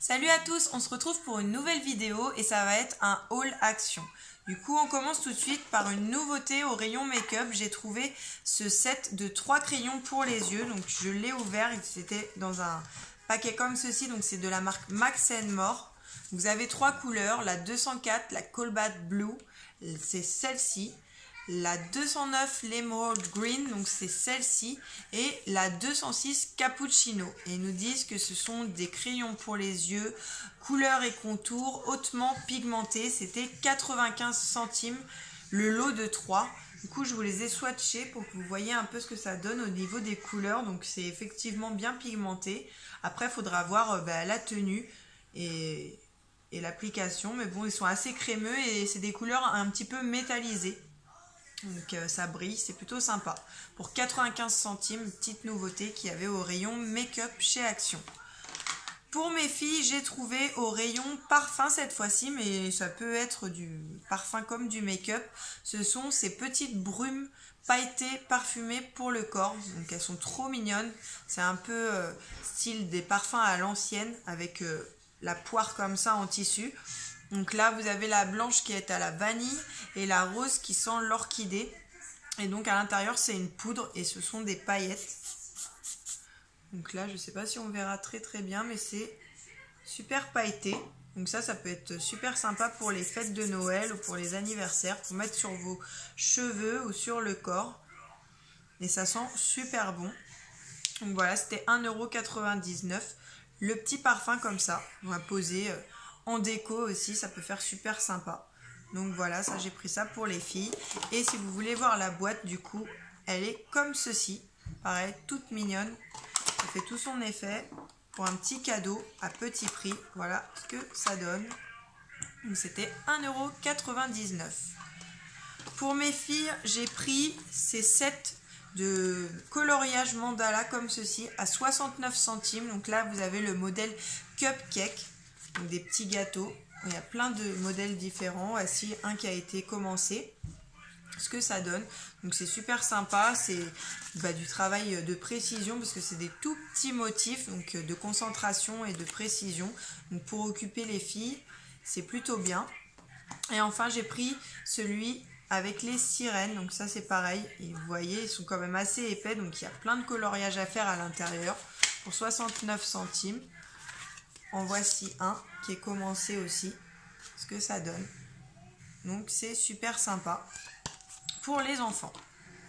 Salut à tous, on se retrouve pour une nouvelle vidéo et ça va être un haul action. Du coup, on commence tout de suite par une nouveauté au rayon make-up. J'ai trouvé ce set de 3 crayons pour les yeux. Donc je l'ai ouvert et c'était dans un paquet comme ceci. Donc c'est de la marque Max & More. Vous avez 3 couleurs, la 204, la Cobalt Blue, c'est celle-ci. La 209 l'Emerald Green, donc c'est celle-ci, et la 206 Cappuccino. Et ils nous disent que ce sont des crayons pour les yeux, couleurs et contours hautement pigmentés. C'était 95 centimes le lot de 3. Du coup, je vous les ai swatchés pour que vous voyez un peu ce que ça donne au niveau des couleurs. Donc c'est effectivement bien pigmenté. Après, il faudra voir la tenue et l'application. Mais bon, ils sont assez crémeux et c'est des couleurs un petit peu métallisées. Donc ça brille, c'est plutôt sympa. Pour 95 centimes, petite nouveauté qu'il y avait au rayon make-up chez Action. Pour mes filles, j'ai trouvé au rayon parfum cette fois-ci, mais ça peut être du parfum comme du make-up. Ce sont ces petites brumes pailletées parfumées pour le corps. Donc elles sont trop mignonnes. C'est un peu style des parfums à l'ancienne avec la poire comme ça en tissu. Donc là, vous avez la blanche qui est à la vanille et la rose qui sent l'orchidée. Et donc à l'intérieur, c'est une poudre et ce sont des paillettes. Donc là, je ne sais pas si on verra très bien, mais c'est super pailleté. Donc ça peut être super sympa pour les fêtes de Noël ou pour les anniversaires, pour mettre sur vos cheveux ou sur le corps. Et ça sent super bon. Donc voilà, c'était 1,99 €. Le petit parfum comme ça, on va poser en déco aussi, ça peut faire super sympa. Donc voilà, ça j'ai pris ça pour les filles. Et si vous voulez voir la boîte, du coup, elle est comme ceci. Pareil, toute mignonne. Ça fait tout son effet pour un petit cadeau à petit prix. Voilà ce que ça donne. Donc c'était 1,99 €. Pour mes filles, j'ai pris ces sets de coloriage mandala comme ceci à 69 centimes. Donc là, vous avez le modèle Cupcake. Donc des petits gâteaux, il y a plein de modèles différents, voici un qui a été commencé, ce que ça donne. Donc c'est super sympa, c'est du travail de précision parce que c'est des tout petits motifs, donc de concentration et de précision. Donc pour occuper les filles, c'est plutôt bien. Et enfin j'ai pris celui avec les sirènes, donc ça c'est pareil, et vous voyez ils sont quand même assez épais, donc il y a plein de coloriage à faire à l'intérieur pour 69 centimes. En voici un qui est commencé aussi, ce que ça donne. Donc c'est super sympa pour les enfants,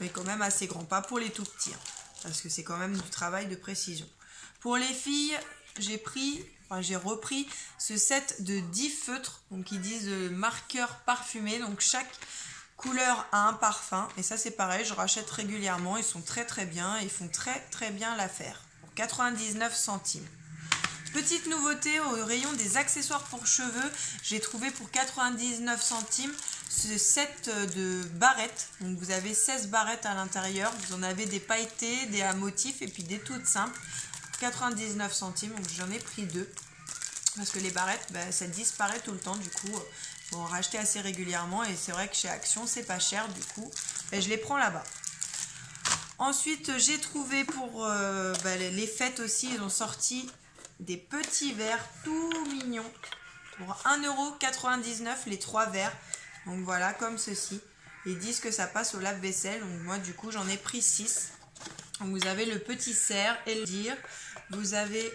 mais quand même assez grand, pas pour les tout petits, parce que c'est quand même du travail de précision. Pour les filles, j'ai repris ce set de 10 feutres, donc ils disent marqueurs parfumés, donc chaque couleur a un parfum, et ça c'est pareil, je rachète régulièrement, ils sont très bien, ils font très bien l'affaire, pour 99 centimes. Petite nouveauté au rayon des accessoires pour cheveux, j'ai trouvé pour 99 centimes ce set de barrettes. Donc vous avez 16 barrettes à l'intérieur, vous en avez des pailletées, des à motifs et puis des toutes simples. 99 centimes, donc j'en ai pris 2. Parce que les barrettes, ça disparaît tout le temps, du coup, il faut en racheter assez régulièrement. Et c'est vrai que chez Action, c'est pas cher, du coup, je les prends là-bas. Ensuite, j'ai trouvé pour les fêtes aussi, ils ont sorti des petits verres tout mignons pour 1,99 € les 3 verres. Donc voilà, comme ceci. Ils disent que ça passe au lave-vaisselle. Donc moi, du coup, j'en ai pris 6. Donc vous avez le petit cerf et le dire. Vous avez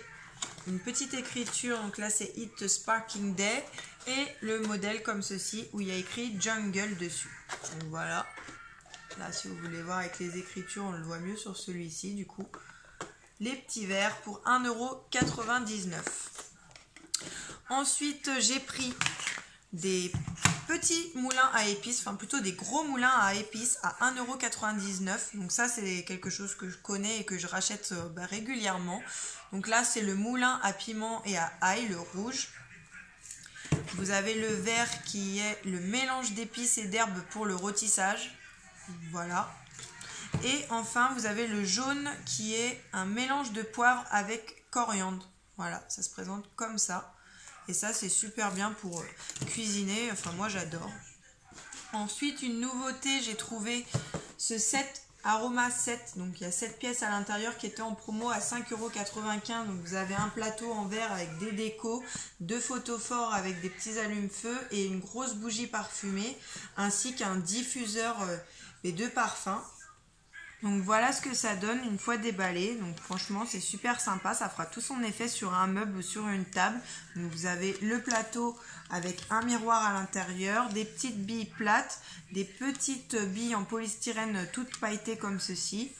une petite écriture. Donc là, c'est It Sparking Day. Et le modèle comme ceci où il y a écrit Jungle dessus. Donc voilà. Là, si vous voulez voir avec les écritures, on le voit mieux sur celui-ci, du coup. Les petits verres pour 1,99 €. Ensuite, j'ai pris des petits moulins à épices, enfin plutôt des gros moulins à épices à 1,99 €. Donc ça, c'est quelque chose que je connais et que je rachète régulièrement. Donc là, c'est le moulin à piment et à ail, le rouge. Vous avez le vert qui est le mélange d'épices et d'herbes pour le rôtissage. Voilà. Et enfin, vous avez le jaune qui est un mélange de poivre avec coriandre. Voilà, ça se présente comme ça. Et ça, c'est super bien pour cuisiner. Enfin, moi, j'adore. Ensuite, une nouveauté, j'ai trouvé ce set Aroma 7, donc il y a 7 pièces à l'intérieur qui étaient en promo à 5,95 €. Donc vous avez un plateau en verre avec des décos, 2 photophores avec des petits allume-feu et une grosse bougie parfumée, ainsi qu'un diffuseur de parfum. Donc voilà ce que ça donne une fois déballé. Donc franchement c'est super sympa, ça fera tout son effet sur un meuble ou sur une table. Donc vous avez le plateau avec un miroir à l'intérieur, des petites billes plates, des petites billes en polystyrène toutes pailletées comme ceci.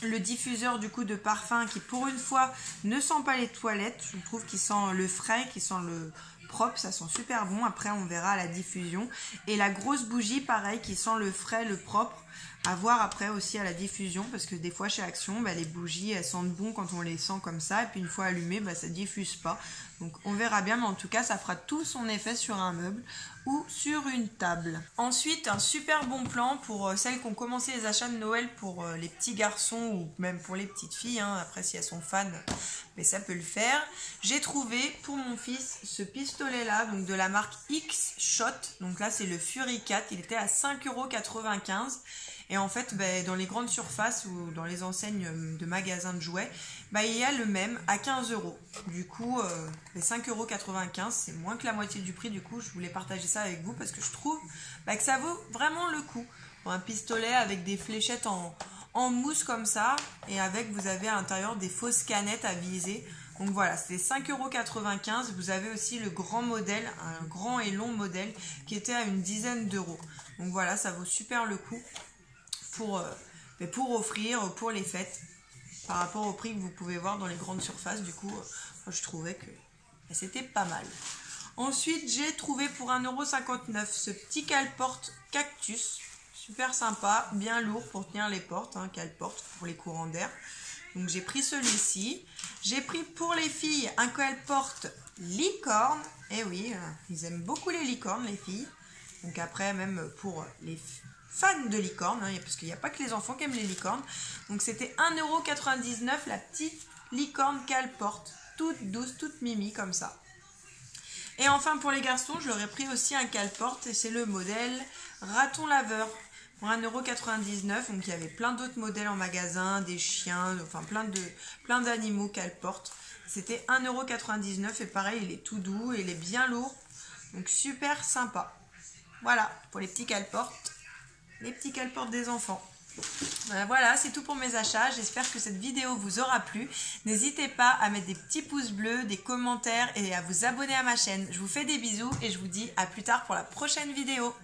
Le diffuseur du coup de parfum qui pour une fois ne sent pas les toilettes, je trouve qu'il sent le frais, qu'il sent le propre, ça sent super bon, après on verra à la diffusion. Et la grosse bougie pareil qui sent le frais, le propre, à voir après aussi à la diffusion parce que des fois chez Action les bougies elles sentent bon quand on les sent comme ça et puis une fois allumées ça diffuse pas, donc on verra bien, mais en tout cas ça fera tout son effet sur un meuble ou sur une table. Ensuite un super bon plan pour celles qui ont commencé les achats de Noël pour les petits garçons ou même pour les petites filles, après si elles sont fans mais ça peut le faire. J'ai trouvé pour mon fils ce pistolet là, donc de la marque X-Shot, donc là c'est le Fury 4, il était à 5,95 €. Et en fait, dans les grandes surfaces ou dans les enseignes de magasins de jouets, il y a le même à 15 €. Du coup, les 5,95 €, c'est moins que la moitié du prix. Du coup, je voulais partager ça avec vous parce que je trouve que ça vaut vraiment le coup. Pour un pistolet avec des fléchettes en mousse comme ça, et avec, vous avez à l'intérieur des fausses canettes à viser. Donc voilà, c'est 5,95 €. Vous avez aussi le grand modèle, un grand et long modèle qui était à une dizaine d'euros. Donc voilà, ça vaut super le coup pour offrir pour les fêtes par rapport au prix que vous pouvez voir dans les grandes surfaces. Du coup, je trouvais que c'était pas mal. Ensuite, j'ai trouvé pour 1,59 € ce petit cale-porte cactus. Super sympa, bien lourd pour tenir les portes, cale-porte pour les courants d'air. Donc j'ai pris celui-ci. J'ai pris pour les filles un cale-porte licorne. Et oui, ils aiment beaucoup les licornes, les filles. Donc après, même pour les fans de licorne, parce qu'il n'y a pas que les enfants qui aiment les licornes. Donc c'était 1,99 € la petite licorne cale-porte, toute douce, toute mimi comme ça. Et enfin pour les garçons, je leur ai pris aussi un cale-porte et c'est le modèle raton laveur pour 1,99 €. Donc il y avait plein d'autres modèles en magasin, des chiens, enfin plein d'animaux cale-porte. C'était 1,99 € et pareil, il est tout doux et il est bien lourd. Donc super sympa. Voilà pour les petits cale-portes. Les petits cale-portes des enfants. Voilà, c'est tout pour mes achats. J'espère que cette vidéo vous aura plu. N'hésitez pas à mettre des petits pouces bleus, des commentaires et à vous abonner à ma chaîne. Je vous fais des bisous et je vous dis à plus tard pour la prochaine vidéo.